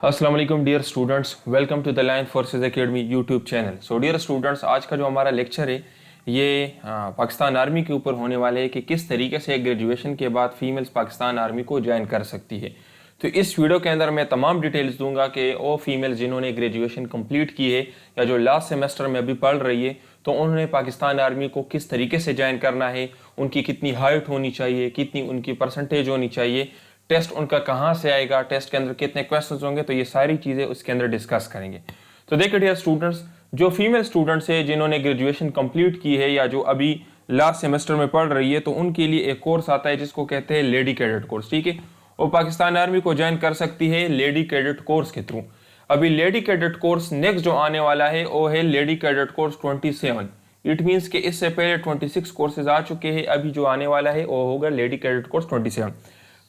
अस्सलाम वालेकुम dear students, welcome to the Lion Forces Academy YouTube channel. So dear students, आज का जो हमारा लेक्चर है ये पाकिस्तान आर्मी के ऊपर होने वाले है कि किस तरीके से ग्रेजुएशन के बाद फीमेल्स पाकिस्तान आर्मी को ज्वाइन कर सकती है। तो इस वीडियो के अंदर मैं तमाम डिटेल्स दूंगा कि वो फीमेल्स जिन्होंने ग्रेजुएशन कंप्लीट की है या जो लास्ट सेमेस्टर में अभी पढ़ रही है, तो उन्होंने पाकिस्तान आर्मी को किस तरीके से ज्वाइन करना है, उनकी कितनी हाइट होनी चाहिए, कितनी उनकी परसेंटेज होनी चाहिए, टेस्ट उनका कहाँ से आएगा, टेस्ट के अंदर कितने क्वेश्चंस होंगे, तो ये सारी चीज़ें उसके अंदर डिस्कस करेंगे। तो देखिए डियर स्टूडेंट्स, जो फीमेल स्टूडेंट्स है जिन्होंने ग्रेजुएशन कंप्लीट की है या जो अभी लास्ट सेमेस्टर में पढ़ रही है, तो उनके लिए एक कोर्स आता है जिसको कहते हैं लेडी कैडेट कोर्स। ठीक है, वो पाकिस्तान आर्मी को ज्वाइन कर सकती है लेडी कैडेट कोर्स के थ्रू। अभी लेडी कैडेट कोर्स नेक्स्ट जो आने वाला है वो है lady cadet course 27। It means कि इससे पहले 26 कोर्सेज आ चुके हैं, अभी जो आने वाला है वो होगा लेडी कैडेट कोर्स 27।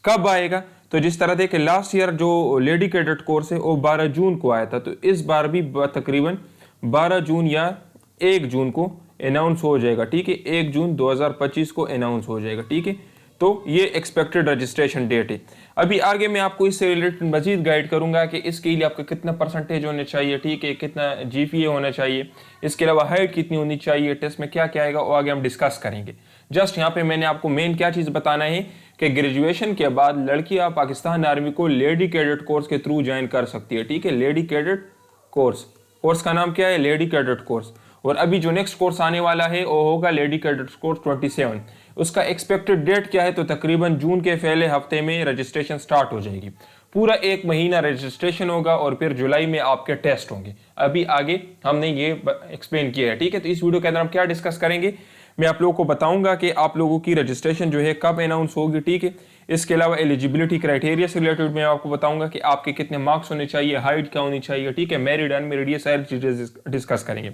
कब आएगा? तो जिस तरह देखे लास्ट ईयर जो लेडी कैडेट कोर्स है वो 12 जून को आया था, तो इस बार भी तकरीबन 12 जून या 1 जून को अनाउंस हो जाएगा। ठीक है, 1 जून 2025 को अनाउंस हो जाएगा। ठीक है, तो ये एक्सपेक्टेड रजिस्ट्रेशन डेट है। अभी आगे मैं आपको इससे रिलेटेड मजीद गाइड करूंगा कि इसके लिए आपका कितना परसेंटेज होने चाहिए, ठीक है, कितना जीपीए होना चाहिए, इसके अलावा हाइट कितनी होनी चाहिए, टेस्ट में क्या क्या आएगा वो आगे हम डिस्कस करेंगे। जस्ट यहाँ पे मैंने आपको मेन क्या चीज़ बताना है कि ग्रेजुएशन के बाद लड़कियां पाकिस्तान आर्मी को लेडी कैडेट कोर्स के थ्रू ज्वाइन कर सकती है। ठीक है, लेडी कैडेट कोर्स का नाम क्या है? Lady cadet course. और अभी जो नेक्स्ट कोर्स आने वाला है वो होगा लेडी कैडेट कोर्स 27। उसका एक्सपेक्टेड डेट क्या है? तो तकरीबन जून के पहले हफ्ते में रजिस्ट्रेशन स्टार्ट हो जाएगी। पूरा 1 महीना रजिस्ट्रेशन होगा और फिर जुलाई में आपके टेस्ट होंगे। अभी आगे हमने ये एक्सप्लेन किया है। ठीक है, तो इस वीडियो के अंदर हम क्या डिस्कस करेंगे, मैं आप लोगों को बताऊंगा कि आप लोगों की रजिस्ट्रेशन जो है कब अनाउंस होगी। ठीक है, इसके अलावा एलिजिबिलिटी क्राइटेरिया से रिलेटेड मैं आपको बताऊंगा कि आपके कितने मार्क्स होने चाहिए, हाइट क्या होनी चाहिए। ठीक है, मैरिड अनमैरिड ये सारी चीज़ें डिस्कस करेंगे।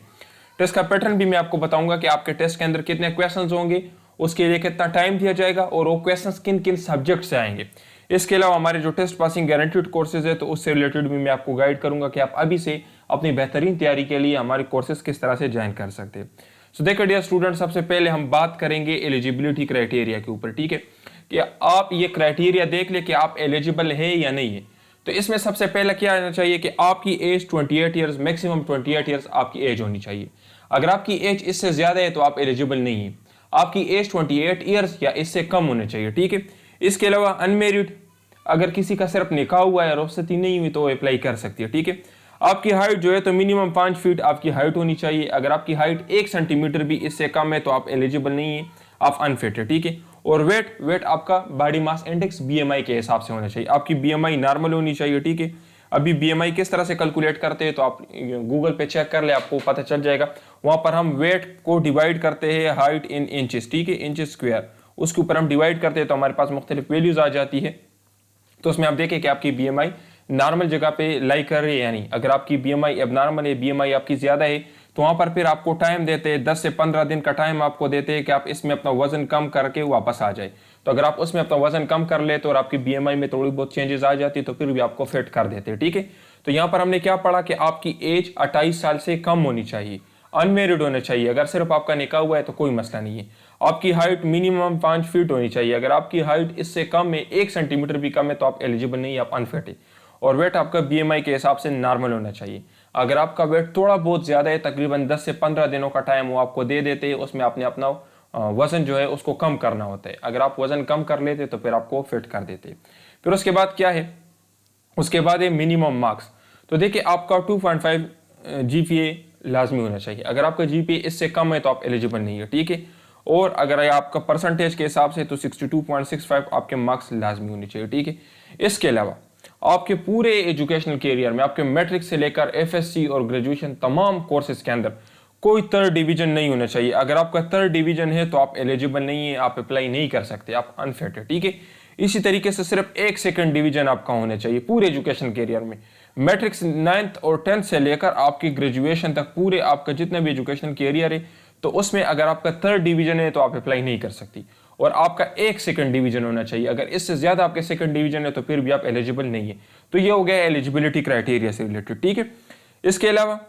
टेस्ट का पैटर्न भी मैं आपको बताऊंगा कि आपके टेस्ट के अंदर कितने क्वेश्चंस होंगे, उसके लिए कितना टाइम दिया जाएगा और वो क्वेश्चंस किन किन सब्जेक्ट से आएंगे। इसके अलावा हमारे जो टेस्ट पासिंग गारंटीड कोर्सेज है, तो उससे रिलेटेड भी मैं आपको गाइड करूंगा कि आप अभी से अपनी बेहतरीन तैयारी के लिए हमारे कोर्सेज किस तरह से ज्वाइन कर सकते हैं। सो देखिए डियर स्टूडेंट, सबसे पहले हम बात करेंगे एलिजिबिलिटी क्राइटेरिया के ऊपर। ठीक है, कि आप ये क्राइटेरिया देख ले कि आप एलिजिबल है या नहीं है। तो इसमें सबसे पहले क्या आना चाहिए कि आपकी एज 28 ईयर्स, मैक्सिमम 28 ईयर्स आपकी एज होनी चाहिए। अगर आपकी एज इससे ज्यादा है तो आप एलिजिबल नहीं है। आपकी एज 28 ईयर्स या इससे कम होने चाहिए। ठीक है, इसके अलावा अनमेरिड, अगर किसी का सिर्फ निकाह हुआ है, रुखसती नहीं हुई, तो अप्लाई कर सकती है। ठीक है, आपकी हाइट जो है तो मिनिमम 5 फीट आपकी हाइट होनी चाहिए। अगर आपकी हाइट 1 सेंटीमीटर भी इससे कम है तो आप एलिजिबल नहीं है, आप अनफिट है। ठीक है, और वेट आपका बॉडी मास इंडेक्स बीएमआई के हिसाब से होना चाहिए। आपकी बीएमआई नॉर्मल होनी चाहिए। ठीक है, अभी बीएमआई किस तरह से कैलकुलेट करते हैं तो आप गूगल पे चेक कर ले, आपको पता चल जाएगा। वहां पर हम वेट को डिवाइड करते हैं हाइट इन इंचेस। ठीक है, इंचेस स्क्वायर, उसके ऊपर हम डिवाइड करते हैं तो हमारे पास मुख्तलिफ वैल्यूज आ जाती है। तो उसमें आप देखें कि आपकी बीएमआई नॉर्मल जगह पे लाई कर रही है या नहीं। अगर आपकी बीएमआई एबनॉर्मल है, बीएमआई आपकी ज्यादा है, तो वहां पर फिर आपको टाइम देते हैं, 10 से 15 दिन का टाइम आपको देते हैं कि आप इसमें अपना वजन कम करके वापस आ जाए। तो अगर आप उसमें अपना वजन कम कर लेते और आपकी बीएमआई में थोड़ी बहुत चेंजेस आ जाती तो फिर भी आपको फिट कर देते हैं। ठीक है, तो यहाँ पर हमने क्या पढ़ा कि आपकी एज 28 साल से कम होनी चाहिए, अनमेरिड होना चाहिए। अगर सिर्फ आपका निकाह हुआ है तो कोई मसला नहीं है। आपकी हाइट मिनिमम 5 फीट होनी चाहिए। अगर आपकी हाइट इससे कम है, 1 सेंटीमीटर भी कम है, तो आप एलिजिबल नहीं है, आप अनफिट है। और वेट आपका बीएमआई के हिसाब से नॉर्मल होना चाहिए। अगर आपका वेट थोड़ा बहुत ज्यादा है, तकरीबन 10 से 15 दिनों का टाइम वो आपको दे देते हैं, उसमें आपने अपना वजन जो है उसको कम करना होता है। अगर आप वजन कम कर लेते तो फिर आपको फिट कर देते। फिर उसके बाद क्या है, उसके बाद है मिनिमम मार्क्स। तो देखिए आपका 2.5 जीपीए लाजमी होना चाहिए। अगर आपका जीपीए इससे कम है तो आप एलिजिबल नहीं है। ठीक है, और अगर आपका परसेंटेज के हिसाब से तो 62.65 आपके मार्क्स लाजमी होने चाहिए। ठीक है, इसके अलावा आपके पूरे एजुकेशनल कैरियर में आपके मैट्रिक से लेकर एफएससी और ग्रेजुएशन तमाम कोर्सेज के अंदर कोई 3rd डिवीजन नहीं होना चाहिए। अगर आपका 3rd डिवीजन है तो आप एलिजिबल नहीं है, आप अप्लाई नहीं कर सकते, आप अनफिट है। ठीक है, इसी तरीके से सिर्फ 1 2nd डिवीजन आपका होना चाहिए पूरे एजुकेशन कैरियर में। मैट्रिक्स 9th और 10th से लेकर आपकी ग्रेजुएशन तक पूरे आपका जितना भी एजुकेशनल कैरियर है, तो उसमें अगर आपका 3rd डिवीजन है तो आप अप्लाई नहीं कर सकती। और आपका 1 2nd डिवीजन होना चाहिए। अगर इससे ज्यादा आपके 2nd डिवीजन है तो फिर भी आप एलिजिबल नहीं है। तो ये हो गया एलिजिबिलिटी क्राइटेरिया से रिलेटेड। ठीक है, इसके अलावा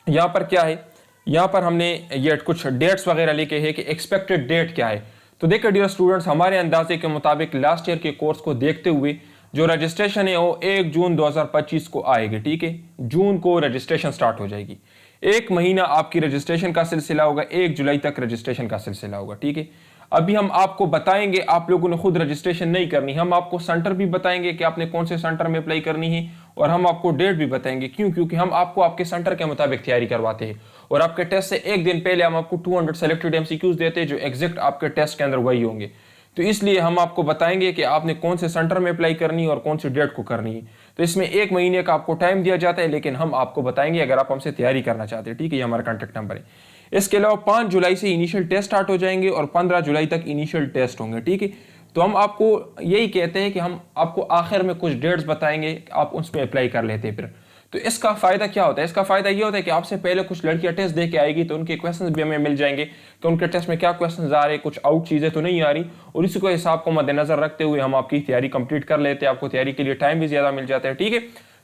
यहाँ पर क्या है, यहाँ पर हमने ये कुछ डेट्स वगैरह लिखे हैं कि एक्सपेक्टेड डेट क्या है। तो देखिए डियर स्टूडेंट्स, हमारे अंदाजे के मुताबिक लास्ट ईयर के कोर्स को देखते हुए जो रजिस्ट्रेशन है वो 1 जून 2025 को आएगी, ठीक है। जून को रजिस्ट्रेशन स्टार्ट हो जाएगी। 1 महीना आपकी रजिस्ट्रेशन का सिलसिला होगा, 1 जुलाई तक रजिस्ट्रेशन का सिलसिला होगा, ठीक है। अभी हम आपको बताएंगे, आप लोगों ने खुद रजिस्ट्रेशन नहीं करनी, हम आपको सेंटर भी बताएंगे कि आपने कौन से सेंटर में अप्लाई करनी है, और हम आपको डेट भी बताएंगे। क्यों? क्योंकि हम आपको आपके सेंटर के मुताबिक तैयारी करवाते हैं, और आपके टेस्ट से एक दिन पहले हम आपको 200 सेलेक्टेड एमसीक्यूज देते हैं जो एग्जैक्ट आपके टेस्ट के अंदर वही होंगे। तो इसलिए हम आपको बताएंगे कि आपने कौन से सेंटर में अप्लाई करनी है और कौन सी डेट को करनी है। तो इसमें 1 महीने का आपको टाइम दिया जाता है, लेकिन हम आपको बताएंगे अगर आप हमसे तैयारी करना चाहते हैं, ठीक है। ये हमारा कॉन्टैक्ट नंबर है। इसके अलावा 5 जुलाई से इनिशियल टेस्ट स्टार्ट हो जाएंगे और 15 जुलाई तक इनिशियल टेस्ट होंगे, ठीक है। तो हम आपको यही कहते हैं कि हम आपको आखिर में कुछ डेट्स बताएंगे, आप उस पर अप्लाई कर लेते हैं फिर। तो इसका फायदा क्या होता है? इसका फायदा ये होता है कि आपसे पहले कुछ लड़कियां टेस्ट दे के आएगी, तो उनके क्वेश्चंस भी हमें मिल जाएंगे कि उनके टेस्ट में क्या क्वेश्चंस आ रहे हैं, कुछ आउट चीजें तो नहीं आ रही, और इसी को हिसाब को मद्देनजर रखते हुए हम आपकी तैयारी कंप्लीट कर लेते हैं। आपको तैयारी के लिए टाइम भी ज्यादा मिल जाता है, ठीक है।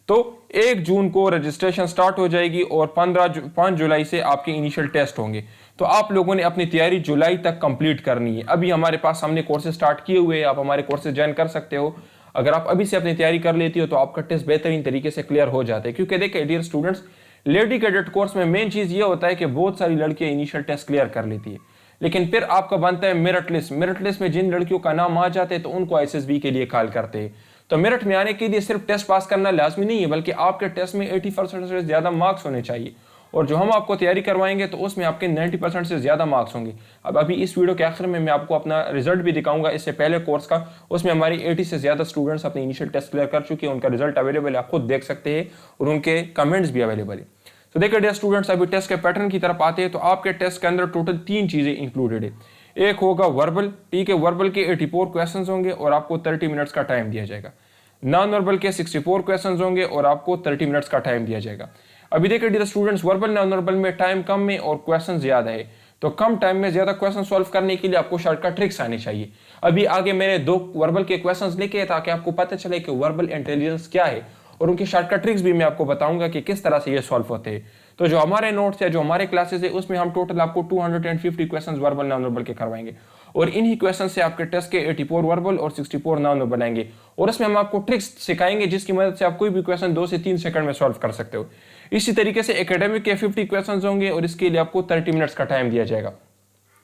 तो 1 जून को रजिस्ट्रेशन स्टार्ट हो जाएगी और 5 जुलाई से आपके इनिशियल टेस्ट होंगे। तो आप लोगों ने अपनी तैयारी जुलाई तक कंप्लीट करनी है। अभी हमारे पास हमने कोर्सेज स्टार्ट किए हुए हैं, आप हमारे कोर्सेज ज्वाइन कर सकते हो। अगर आप अभी से अपनी तैयारी कर लेती हो तो आपका टेस्ट बेहतरीन तरीके से क्लियर हो जाता है। क्योंकि देखिए dear students, lady cadet course में मेन चीज ये होता है कि बहुत सारी लड़कियां इनिशियल टेस्ट क्लियर कर लेती है, लेकिन फिर आपका बनता है मेरिट लिस्ट। मेरिट लिस्ट में जिन लड़कियों का नाम आ जाते हैं तो उनको एसएसबी के लिए कॉल करते हैं। तो मेरिट में आने के लिए सिर्फ टेस्ट पास करना लाजमी नहीं है, बल्कि आपके टेस्ट में 80% से ज्यादा मार्क्स होने चाहिए, और जो हम आपको तैयारी करवाएंगे तो उसमें आपके 90% से ज्यादा मार्क्स होंगे। अब अभी इस वीडियो के आखिर में मैं आपको अपना रिजल्ट भी दिखाऊंगा इससे पहले कोर्स का, उसमें हमारी 80 से ज्यादा स्टूडेंट्स अपने इनिशियल टेस्ट क्लियर कर चुके हैं। उनका रिजल्ट अवेलेबल है, आप खुद देख सकते हैं, और उनके कमेंट्स भी अवेलेबल है। तो देखिए डियर स्टूडेंट्स, अभी टेस्ट के पैटर्न की तरफ आते हैं। तो आपके टेस्ट के अंदर टोटल 3 चीजें इंक्लूडेड है। एक होगा वर्बल, ठीक है। वर्बल के 84 क्वेश्चन होंगे और आपको 30 मिनट्स का टाइम दिया जाएगा। नॉन वर्बल के 64 क्वेश्चन होंगे और आपको 30 मिनट्स का टाइम दिया जाएगा। अभी देखिए dear students, verbal non verbal में टाइम कम है और क्वेश्चन ज्यादा है, तो कम टाइम में ज्यादा क्वेश्चन सॉल्व करने के लिए आपको शॉर्टकट ट्रिक्स आनी चाहिए। अभी आगे मैंने 2 वर्बल के क्वेश्चंस लिखे ताकि आपको पता चले कि वर्बल इंटेलिजेंस क्या है, और उनकी शॉर्टकट ट्रिक्स भी मैं आपको बताऊंगा कि किस तरह से ये सॉल्व होते हैं। तो जो हमारे नोट्स है, जो हमारे क्लासेस है, उसमें हम टोटल आपको 250 क्वेश्चन वर्बल नॉन वर्बल के करवाएंगे, और इन्हीं क्वेश्चन से आपके टेस्ट के 84 वर्बल और 64 नॉन वर्बल आएंगे, और इसमें हम आपको ट्रिक्स सिखाएंगे जिसकी मदद से आप कोई भी क्वेश्चन 2 से 3 सेकंड में सॉल्व कर सकते हो। इसी तरीके से एकेडमिक के 50 क्वेश्चन होंगे और इसके लिए आपको 30 मिनट्स का टाइम दिया जाएगा।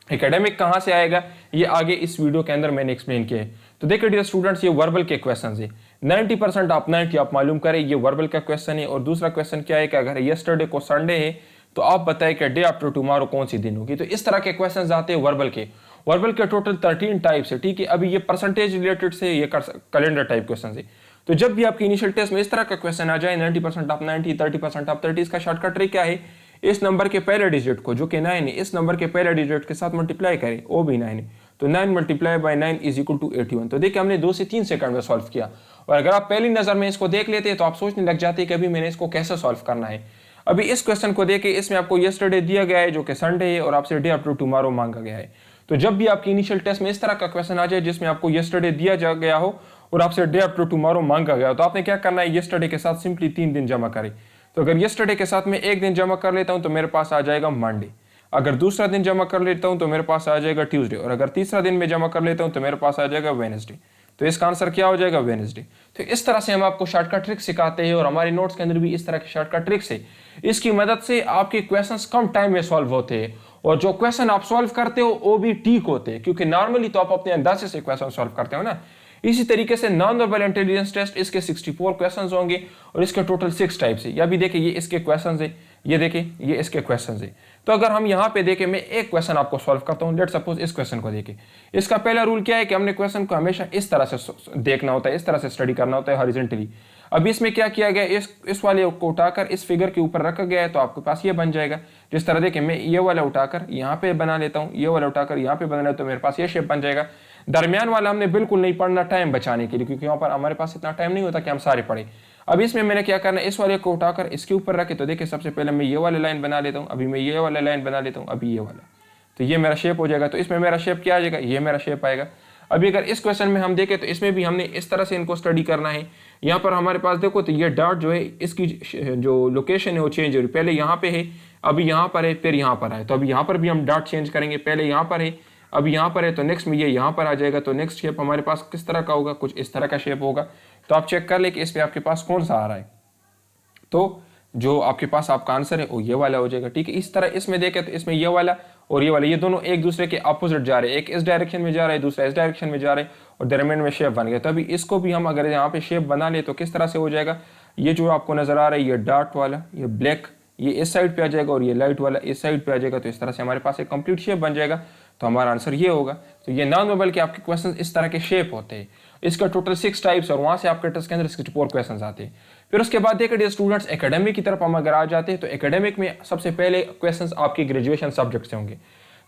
एकेडमिक कहां से आएगा ये आगे इस वीडियो के अंदर मैंने एक्सप्लेन किया है। तो देखिए डियर स्टूडेंट्स, ये वर्बल के क्वेश्चन है। 90% आप 90 आप मालूम करें, ये वर्बल का क्वेश्चन है। और दूसरा क्वेश्चन क्या है कि अगर यस्टरडे को संडे है तो आप बताएं कि डे आफ्टर टुमारो कौन सी दिन होगी। तो इस तरह के क्वेश्चन आते हैं वर्बल के। वर्बल के टोटल 13 टाइप्स है, ठीक है। अभी ये परसेंटेज रिलेटेड से ये कैलेंडर टाइप क्वेश्चन है। तो जब भी आपकी इनिशियल टेस्ट में इस तरह का क्वेश्चन आ जाए, 90% आप 90, 30% आप 30, इसका शॉर्टकट ट्रिक क्या है? इस नंबर के पहले डिजिट को, जो कि 9 है, इस नंबर के पहले डिजिट के साथ मल्टीप्लाई करें, वो भी 9 है, तो 9 multiply by 9 is equal to 81। तो देखिए हमने 2 से 3 सेकंड में सॉल्व किया। और अगर आप पहली नजर में इसको देख लेते हैं तो आप सोचने लग जाते हैं कि अभी मैंने इसको कैसे सॉल्व करना है। अभी इस क्वेश्चन को देखिए, इसमें आपको यस्टरडे दिया गया है जो कि संडे है, और आपसे डे आफ्टर टुमारो मांगा गया है। तो जब भी आपकी इनिशियल टेस्ट में इस तरह का क्वेश्चन आ जाए जिसमें आपको यस्टरडे दिया जा गया हो और आपसे डे आफ्टर टुमारो मांगा गया हो, तो आपने क्या करना है? यस्टरडे के साथ सिंपली 3 दिन जमा करें। तो अगर यस्टरडे के साथ में एक दिन जमा कर लेता हूं तो मेरे पास आ जाएगा मंडे। अगर दूसरा दिन जमा कर लेता हूं तो मेरे पास आ जाएगा ट्यूसडे, और अगर तीसरा दिन में जमा कर लेता हूं तो मेरे पास आ जाएगा वेडनेसडे। तो इसका आंसर क्या हो जाएगा? वेडनेसडे। तो इस तरह से हम आपको शॉर्टकट ट्रिक सिखाते हैं, और हमारे नोट्स के अंदर भी इस तरह की शॉर्टकट ट्रिक्स है। इसकी मदद से आपके क्वेश्चंस कम टाइम में सॉल्व होते हैं, और जो क्वेश्चन आप सॉल्व करते हो वो भी ठीक होते हैं, क्योंकि नॉर्मली तो आप अपने अंदाजे से क्वेश्चन सॉल्व करते हो ना। इसी तरीके से नॉन वर्बल इंटेलिजेंस टेस्ट, इसके 64 क्वेश्चंस होंगे और इसके टोटल 6 टाइप्स है। या भी देखिए ये इसके क्वेश्चंस है, ये देखिए ये इसके क्वेश्चंस है। तो अगर हम यहाँ पे देखें, मैं एक क्वेश्चन आपको सॉल्व करता हूँ। लेट सपोज इस क्वेश्चन को देखें। इसका पहला रूल क्या है कि हमने क्वेश्चन को हमेशा इस तरह से देखना होता है, इस तरह से स्टडी करना होता है हॉरिजॉन्टली। अब इसमें क्या किया गया, इस वाले को उठाकर इस फिगर के ऊपर रखा गया है, तो आपके पास ये बन जाएगा। जिस तरह देखिए, मैं ये वाला उठाकर यहाँ पे बना लेता हूँ, ये वाला उठाकर यहाँ पे बना लेता हूँ, तो मेरे पास ये शेप बन जाएगा। दरमियान वाला हमने बिल्कुल नहीं पढ़ना टाइम बचाने के लिए, क्योंकि यहाँ पर हमारे पास इतना टाइम नहीं होता कि हम सारे पढ़े। अब इसमें मैंने क्या करना है, इस वाले को उठाकर इसके ऊपर रखे। तो देखिए सबसे पहले मैं ये वाला लाइन बना लेता हूँ, अभी मैं ये वाला लाइन बना लेता हूँ, अभी ये वाला, तो ये मेरा शेप हो जाएगा। तो इसमें मेरा शेप क्या आ जाएगा? ये मेरा शेप आएगा। अभी अगर इस क्वेश्चन में हम देखें तो इसमें भी हमने इस तरह से इनको स्टडी करना है। यहाँ पर हमारे पास देखो, तो ये डॉट जो है इसकी जो लोकेशन है वो चेंज हो रही है। पहले यहाँ पे है, अभी यहाँ पर है, फिर यहाँ पर है। तो अभी यहाँ पर भी हम डॉट चेंज करेंगे। पहले यहाँ पर है, अब यहाँ पर है तो नेक्स्ट में ये यहाँ पर आ जाएगा, तो नेक्स्ट शेप हमारे पास किस तरह का होगा, कुछ इस तरह का शेप होगा। तो आप चेक कर ले कि इस पर आपके पास कौन सा आ रहा है। तो जो आपके पास आपका आंसर है वो ये वाला हो जाएगा, ठीक है। इस तरह इसमें देखें तो इसमें ये वाला और ये वाला, ये दोनों एक दूसरे के अपोजिट जा रहे हैं, एक इस डायरेक्शन में जा रहा है, दूसरा इस डायरेक्शन में जा रहा है, और दरमियान में शेप बन गया। तो अभी इसको भी हम अगर यहाँ पे शेप बना ले तो किस तरह से हो जाएगा, ये जो आपको नजर आ रहा है ये डार्क वाला, ये ब्लैक, ये इस साइड पे आ जाएगा और ये लाइट वाला इस साइड पे आ जाएगा। तो इस तरह से हमारे पास एक कंप्लीट शेप बन जाएगा। तो हमारा आंसर ये होगा। तो ये नॉन वर्बल के आपके क्वेश्चन इस तरह के शेप होते हैं। इसका टोटल 6 टाइप्स और वहां से आपके टेस्ट के अंदर 64 क्वेश्चन आते हैं। फिर उसके बाद देखिए स्टूडेंट्स, एकेडमिक की तरफ हम अगर आ जाते हैं तो एकेडमिक में सबसे पहले क्वेश्चंस आपके ग्रेजुएशन सब्जेक्ट से होंगे।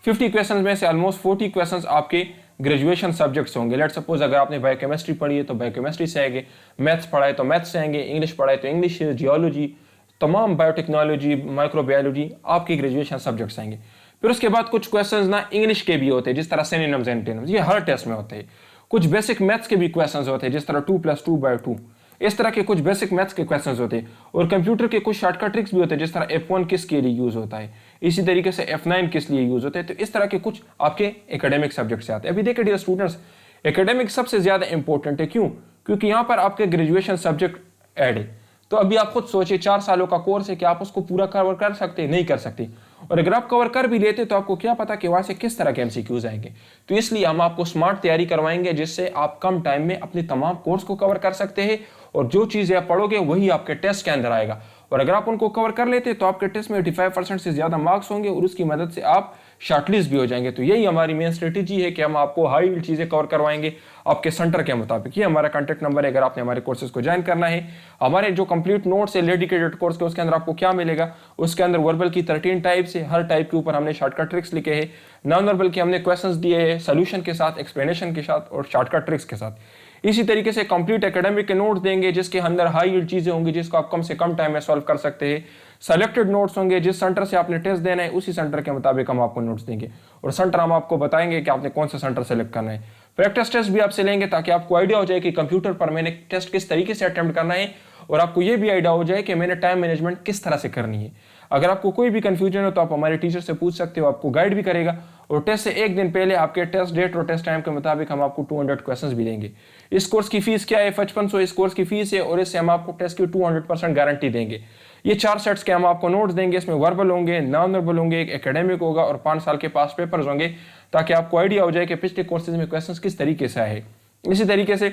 50 क्वेश्चंस में से ऑलमोस्ट 40 क्वेश्चंस आपके ग्रेजुएशन सब्जेक्ट से होंगे। लेट सपोज अगर आपने बायोकेमिस्ट्री पढ़ी है तो बायोकेमिस्ट्री से आएंगे, मैथ्स पढ़ा है तो मैथ्स से आएंगे, इंग्लिश पढ़ा है तो इंग्लिश, जियोलॉजी, तमाम बायोटेक्नोलॉजी, माइक्रोबायोलॉजी आपके ग्रेजुएशन सब्जेक्ट्स आएंगे। फिर उसके बाद कुछ क्वेश्चंस ना इंग्लिश के भी होते हैं, जिस तरह सिनोनिम्स एंटोनिम्स, ये हर टेस्ट में होते हैं। कुछ बेसिक मैथ्स के भी क्वेश्चंस होते हैं, जिस तरह 2+2/2, इस तरह के कुछ बेसिक मैथ्स के क्वेश्चंस होते हैं। और कंप्यूटर के कुछ शॉर्टकट ट्रिक्स भी होते हैं, जिस तरह F1 किसके लिए यूज होता है, इसी तरीके से F9 किस लिए यूज होता है। तो इस तरह के कुछ आपके एकेडमिक सब्जेक्ट से आते हैं। अभी देखिए डियर स्टूडेंट्स, एकेडमिक सबसे ज्यादा इंपॉर्टेंट है। क्यों? क्योंकि यहाँ पर आपके ग्रेजुएशन सब्जेक्ट ऐड है। तो अभी आप खुद सोचिए, 4 सालों का कोर्स है कि आप उसको पूरा कवर कर सकते, नहीं कर सकते। और अगर आप कवर कर भी लेते तो आपको क्या पता कि वहां से किस तरह के MCQs आएंगे। तो इसलिए हम आपको स्मार्ट तैयारी करवाएंगे, जिससे आप कम टाइम में अपने तमाम कोर्स को कवर कर सकते हैं और जो चीजें आप पढ़ोगे वही आपके टेस्ट के अंदर आएगा। और अगर आप उनको कवर कर लेते तो आपके टेस्ट में 85% से ज्यादा मार्क्स होंगे और उसकी मदद से आप शॉर्टलिस्ट भी हो जाएंगे। तो यही हमारी मेन स्ट्रेटेजी है कि हम आपको हाई यील्ड चीजें कवर करवाएंगे आपके सेंटर के मुताबिक। ये हमारा कॉन्टैक्ट नंबर है अगर आपने हमारे कोर्सेज को ज्वाइन करना है। हमारे जो कंप्लीट नोट्स है डेडिकेटेड कोर्स के, उसके अंदर आपको क्या मिलेगा, उसके अंदर वर्बल की 13 टाइप्स है। हर टाइप के ऊपर हमने शॉर्टकट ट्रिक्स लिखे हैं। नॉन वर्बल के हमने क्वेश्चंस दिए हैं सोल्यूशन के साथ, एक्सप्लेनेशन के साथ और शॉर्टकट ट्रिक्स के साथ। इसी तरीके से कंप्लीट एकेडमिक के नोट्स देंगे, जिसके अंदर हाई यील्ड चीजें होंगी, जिसको आप कम से कम टाइम में सॉल्व कर सकते हैं। सेलेक्टेड नोट्स होंगे, जिस सेंटर से आपने टेस्ट देना है उसी सेंटर के मुताबिक हम आपको नोट्स देंगे और सेंटर हम आपको बताएंगे कि आपने कौन सा सेंटर सेलेक्ट करना है। प्रैक्टिस टेस्ट भी आपसे लेंगे ताकि आपको आइडिया हो जाए कि कंप्यूटर पर मैंने टेस्ट किस तरीके से अटेम्प्ट करना है और आपको यह भी आइडिया हो जाए कि मैंने टाइम मैनेजमेंट किस तरह से करनी है। अगर आपको कोई भी कंफ्यूजन हो तो आप हमारे टीचर से पूछ सकते हो, आपको गाइड भी करेगा। और टेस्ट से एक दिन पहले आपके टेस्ट डेट और टेस्ट टाइम के मुताबिक हम आपको 200 क्वेश्चंस भी देंगे। इस कोर्स की फीस क्या है? 5500 इस कोर्स की फीस है और इससे हम आपको टेस्ट की 200% गारंटी देंगे। ये 4 सेट्स के हम आपको नोट्स देंगे, इसमें वर्बल होंगे, नॉन वर्बल होंगे, एक एकेडमिक होगा और 5 साल के पास पेपर्स होंगे, ताकि आपको आइडिया हो जाए कि पिछले कोर्सेज में क्वेश्चंस किस तरीके से आए। इसी तरीके से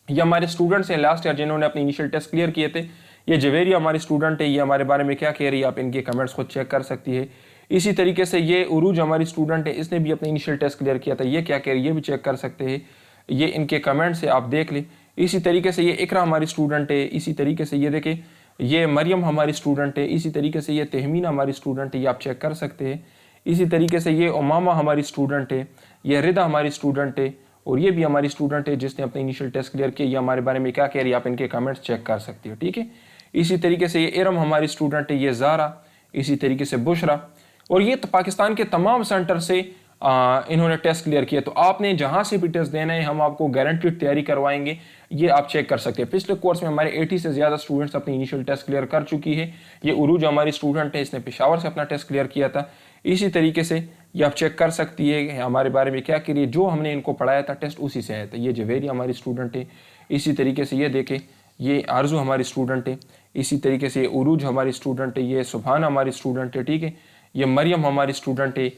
ये हमारे स्टूडेंट्स हैं लास्ट ईयर जिन्होंने अपने इनिशियल टेस्ट क्लियर किए थे। ये जवेरिया हमारी स्टूडेंट है, ये हमारे बारे में क्या कह रही है आप इनके कमेंट्स को चेक कर सकती है। इसी तरीके से ये उरूज हमारी स्टूडेंट है, इसने भी अपने इनिशियल टेस्ट क्लियर किया था, ये क्या कह रही है ये भी चेक कर सकते हैं, ये इनके कमेंट्स है आप देख लें। इसी तरीके से ये इकरा हमारी स्टूडेंट है, इसी तरीके से ये देखें ये मरियम हमारी स्टूडेंट है, इसी तरीके से ये तहमीना हमारी स्टूडेंट है, ये आप चेक कर सकते हैं। इसी तरीके से ये उमामा हमारी स्टूडेंट है, ये रिदा हमारी स्टूडेंट है और ये भी हमारी स्टूडेंट है जिसने अपने इनिशियल टेस्ट क्लियर किया। ये हमारे बारे में क्या कह रही है आप इनके कमेंट्स चेक कर सकती हो, ठीक है। इसी तरीके से ये इरम हमारी स्टूडेंट है, ये ज़ारा, इसी तरीके से बुशरा, और ये तो पाकिस्तान के तमाम सेंटर से इन्होंने टेस्ट क्लियर किया। तो आपने जहां से भी टेस्ट देना है हम आपको गारंटीड तैयारी करवाएंगे, ये आप चेक कर सकते हैं। पिछले कोर्स में हमारे 80 से ज़्यादा स्टूडेंट्स अपनी इनिशियल टेस्ट क्लियर कर चुकी है। ये उरूज हमारी स्टूडेंट है, इसने पेशावर से अपना टेस्ट क्लियर किया था। इसी तरीके से ये आप चेक कर सकती है हमारे बारे में क्या करिए, जो हमने इनको पढ़ाया था टेस्ट उसी से आया था। ये जवेरी हमारी स्टूडेंट है, इसी तरीके से ये देखें ये आरजू हमारी स्टूडेंट है, इसी तरीके से ये उरूज हमारी स्टूडेंट है, ये सुभान हमारी स्टूडेंट है, ठीक है, ये मरियम हमारी स्टूडेंट है।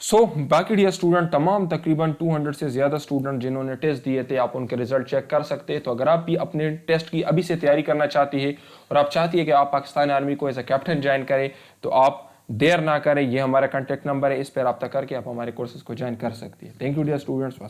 बाकी डियर स्टूडेंट तमाम तकरीबन 200 से ज़्यादा स्टूडेंट जिन्होंने टेस्ट दिए थे आप उनके रिजल्ट चेक कर सकते हैं। तो अगर आप भी अपने टेस्ट की अभी से तैयारी करना चाहती है और आप चाहती है कि आप पाकिस्तान आर्मी को एज ए कैप्टन ज्वाइन करें तो आप देर ना करें, ये हमारा कॉन्टैक्ट नंबर है, इस पर रब्ता करके आप हमारे कोर्सेज को ज्वाइन कर सकती है। Thank you dear students.